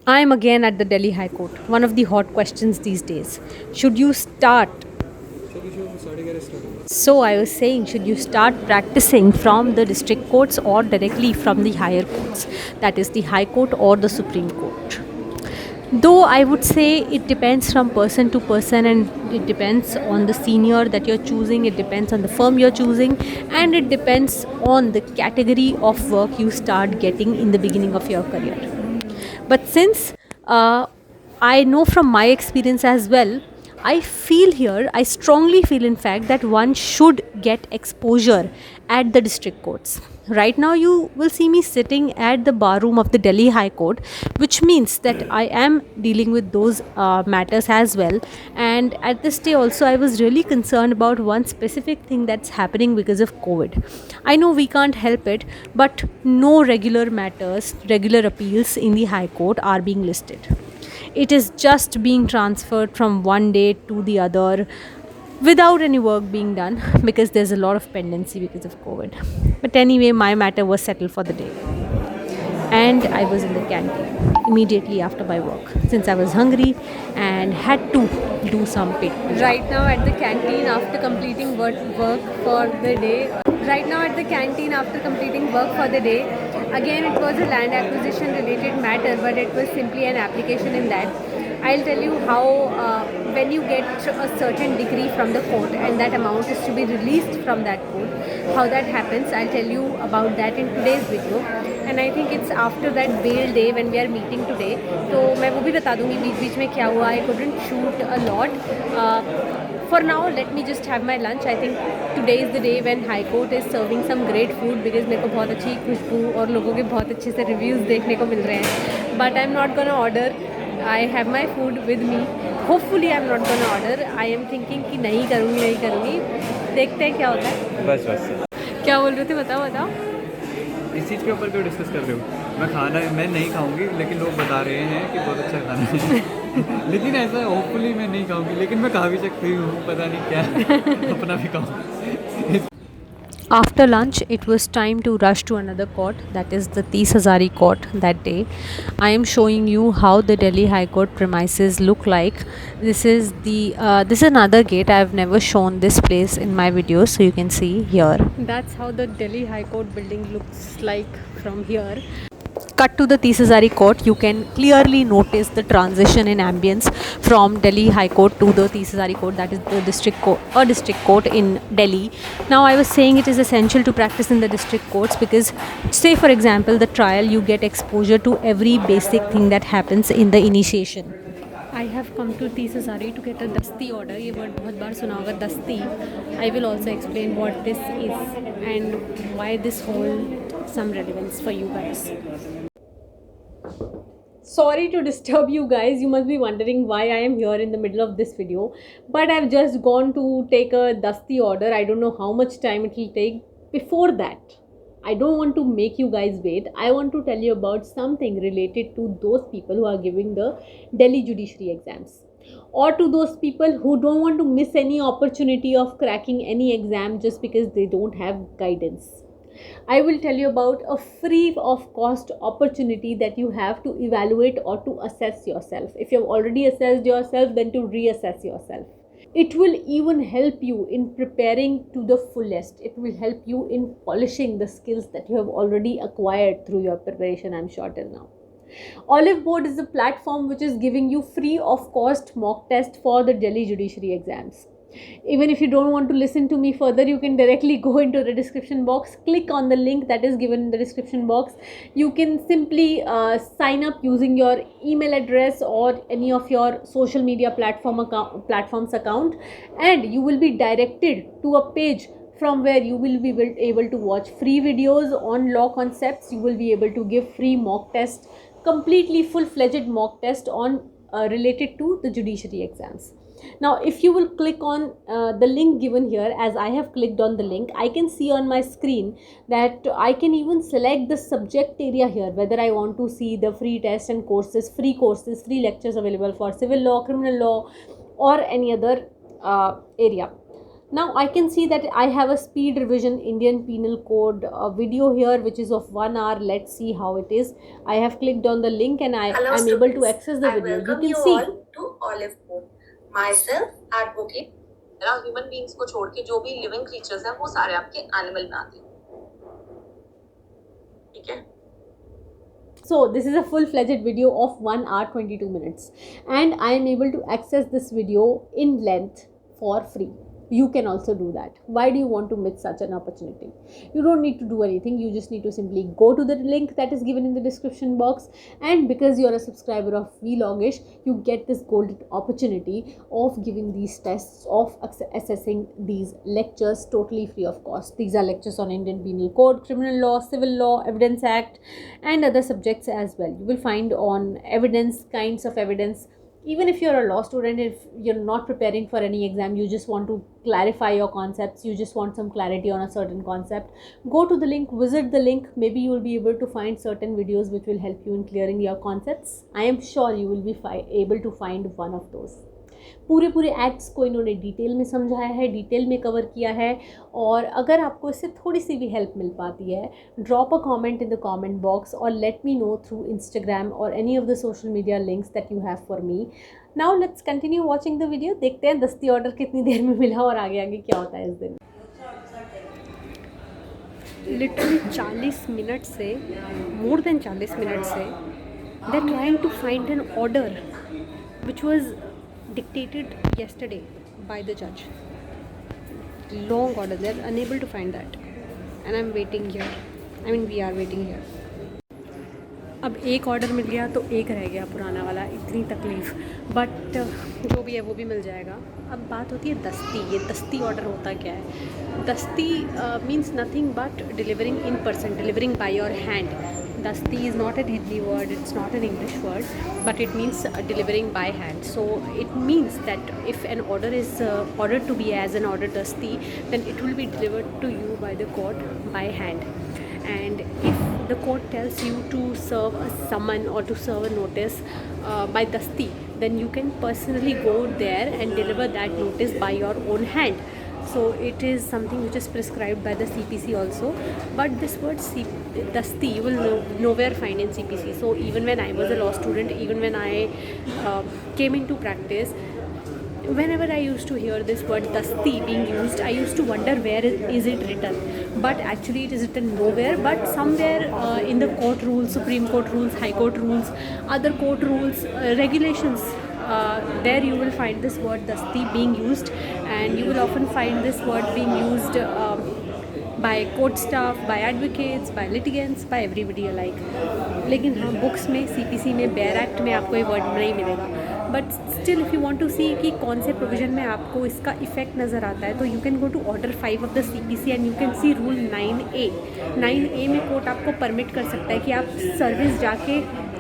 I'm again at the Delhi High Court. One of the hot questions these days. Should you start? So, I was saying, should you start practicing from the district courts or directly from the higher courts? That is, the High Court or the Supreme Court. Though I would say it depends from person to person, and it depends on the senior that you're choosing, it depends on the firm you're choosing, and it depends on the category of work you start getting in the beginning of your career. But since I know from my experience as well, I feel here, I strongly feel in fact that one should get exposure at the district courts. Right now, you will see me sitting at the bar room of the Delhi High Court, which means that I am dealing with those matters as well. And at this day, also, I was really concerned about one specific thing that's happening because of COVID. I know we can't help it, but no regular matters, regular appeals in the High Court are being listed. It is just being transferred from one day to the other without any work being done because there's a lot of pendency because of COVID. But anyway, my matter was settled for the day. And I was in the canteen immediately after my work since I was hungry and had to do some pit puja. Right now at the canteen after completing work for the day. Right now at the canteen after completing work for the day. Again, it was a land acquisition related matter, but it was simply an application in that. I'll tell you how when you get a certain degree from the court and that amount is to be released from that court, how that happens. I'll tell you about that in today's video. And I think it's after that bail day when we are meeting today. तो मैं वो भी बता दूँगी बीच बीच में क्या हुआ. I couldn't shoot a lot. For now, let me just have my lunch. I think today is the day when High Court is serving some great food because मेरे को बहुत अच्छी खुशबू और लोगों के बहुत अच्छे से reviews देखने को मिल रहे हैं. But I'm not gonna order. I have my food with me. Hopefully I'm not gonna order. I am thinking कि नहीं करूँगी. देखते हैं क्या होता है. बस क्या बोल रहे थे बताओ. इस चीज़ के ऊपर क्यों डिस्कस कर रहे हो? मैं नहीं खाऊंगी, लेकिन लोग बता रहे हैं कि बहुत अच्छा खाना है. लेकिन ऐसा होपफुली मैं नहीं खाऊंगी, लेकिन मैं खा भी सकती हूँ, पता नहीं क्या. अपना भी खाऊँ. After lunch, it was time to rush to another court, that is the Tees Hazari court that day. I am showing you how the Delhi High Court premises look like. This is another gate. I have never shown this place in my videos, so you can see here. That's how the Delhi High Court building looks like from here. Cut to the Tees Hazari court, you can clearly notice the transition in ambience from Delhi High Court to the Tees Hazari court, that is the district court in Delhi. Now, I was saying it is essential to practice in the district courts because, say for example, the trial, you get exposure to every basic thing that happens in the initiation. I have come to Tees Hazari to get a dasti order. ये word बहुत बार सुना होगा dasti. I will also explain what this is and why this holds some relevance for you guys. Sorry to disturb you guys. You must be wondering why I am here in the middle of this video. But I've just gone to take a dasti order. I don't know how much time it will take. Before that, I don't want to make you guys wait. I want to tell you about something related to those people who are giving the Delhi judiciary exams, or to those people who don't want to miss any opportunity of cracking any exam just because they don't have guidance. I will tell you about a free of cost opportunity that you have to evaluate or to assess yourself. If you have already assessed yourself, then to reassess yourself. It will even help you in preparing to the fullest. It will help you in polishing the skills that you have already acquired through your preparation, I'm sure, till now. Olive Board is a platform which is giving you free of cost mock test for the Delhi judiciary exams. Even if you don't want to listen to me further, you can directly go into the description box, click on the link that is given in the description box. You can simply sign up using your email address or any of your social media platforms account, and you will be directed to a page from where you will be able to watch free videos on law concepts. You will be able to give free mock test, completely full-fledged mock test on related to the judiciary exams. Now, if you will click on the link given here, as I have clicked on the link, I can see on my screen that I can even select the subject area here, whether I want to see the free tests and courses, free lectures available for civil law, criminal law, or any other area. Now I can see that I have a speed revision Indian Penal Code video here, which is of 1 hour. Let's see how it is. I have clicked on the link and I Hello am able to students, access the I video. You welcome can you see. all to Olive Code. Myself, advocate. Human beings को छोड़ के जो भी living creatures हैं वो सारे आपके animal में आते हैं, ठीक है? So this is a full-fledged video of 1 hour 22 minutes and I am able to access this video in length for free. You can also do that. Why do you want to miss such an opportunity? You don't need to do anything. You just need to simply go to the link that is given in the description box, and because you are a subscriber of Vlogish, you get this golden opportunity of giving these tests, of assessing these lectures totally free of cost. These are lectures on Indian Penal Code, Criminal Law, Civil Law, Evidence Act, and other subjects as well. You will find on evidence, kinds of evidence. Even if you're a law student, if you're not preparing for any exam, you just want to clarify your concepts, you just want some clarity on a certain concept, go to the link, visit the link. Maybe you will be able to find certain videos which will help you in clearing your concepts. I am sure you will be able to find one of those. पूरे acts को इन्होंने detail में समझाया है, detail में cover किया है, और अगर आपको इससे थोड़ी सी भी हेल्प मिल पाती है, drop a comment in the comment box और let me know through Instagram or any of the social media links that you have for me. Now let's continue watching the video. देखते हैं दस्ती order कितनी देर में मिला और आगे क्या होता है इस दिन. लिटरली 40 मिनट से, मोर देन 40 मिनट से they are trying to find an order which was dictated yesterday by the judge. Long order. They are unable to find that, and I'm waiting here. I mean, we are waiting here. अब एक order मिल गया तो एक रह गया पुराना वाला. इतनी तकलीफ़, बट जो भी है वो भी मिल जाएगा. अब बात होती है दस्ती. ये दस्ती ऑर्डर होता क्या है? दस्ती means nothing but delivering in person, delivering by your hand. Dasti is not an Hindi word, it's not an English word, but it means delivering by hand. So it means that if an order is ordered to be as an order dasti, then it will be delivered to you by the court by hand. And if the court tells you to serve a summon or to serve a notice by dasti, then you can personally go there and deliver that notice by your own hand. So it is something which is prescribed by the CPC also. But this word dasti you will nowhere find in CPC. So even when I was a law student, even when I came into practice, whenever I used to hear this word dasti being used, I used to wonder where is it written. But actually it is written nowhere, but somewhere in the court rules, Supreme Court rules, High Court rules, other court rules, regulations, there you will find this word dasti being used, and you will often find this word being used by court staff, by advocates, by litigants, by everybody alike. लेकिन हाँ, books में, CPC में, bare act में आपको ये word नहीं मिलेगा. But still if you want to see कि कौन से प्रोविज़न में आपको इसका इफेक्ट नज़र आता है, तो you can go to order 5 of the CPC and you can see rule 9A. 9A में कोर्ट आपको परमिट कर सकता है कि आप सर्विस जाके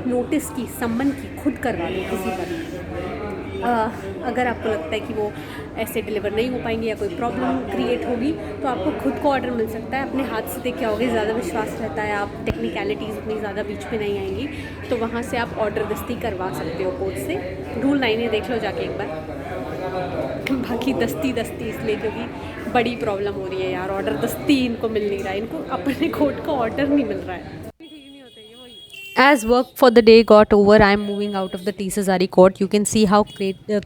नोटिस की, सम्मन की खुद करवा लो किसी पर. अगर आपको लगता है कि वो ऐसे डिलीवर नहीं हो पाएंगे या कोई प्रॉब्लम क्रिएट होगी, तो आपको खुद को ऑर्डर मिल सकता है. अपने हाथ से देख के आओगे, ज़्यादा विश्वास रहता है, आप टेक्निकलिटीज़ उतनी ज़्यादा बीच में नहीं आएंगी, तो वहाँ से आप ऑर्डर दस्ती करवा सकते हो कोर्ट से. रूल 9A देख लो जाके एक बार. बाकी दस्ती इसलिए क्योंकि बड़ी प्रॉब्लम हो रही है यार, ऑर्डर दस्ती इनको मिल नहीं रहा है, इनको अपने कोर्ट का ऑर्डर नहीं मिल रहा है. As work for the day got over, I am moving out of the T. Sazari court. You can see how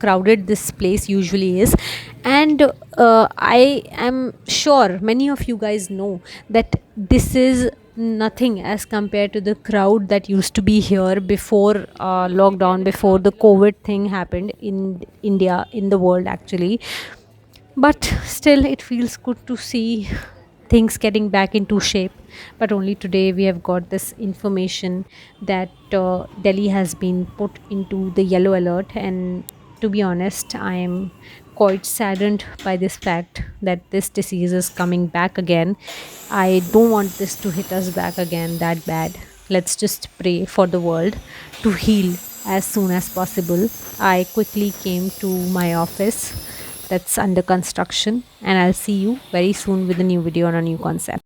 crowded this place usually is, and I am sure many of you guys know that this is nothing as compared to the crowd that used to be here before lockdown, before the COVID thing happened in India, in the world actually. But still it feels good to see things getting back into shape. But only today we have got this information that Delhi has been put into the yellow alert, and to be honest, I am quite saddened by this fact that this disease is coming back again. I don't want this to hit us back again that bad. Let's just pray for the world to heal as soon as possible. I quickly came to my office that's under construction, and I'll see you very soon with a new video on a new concept.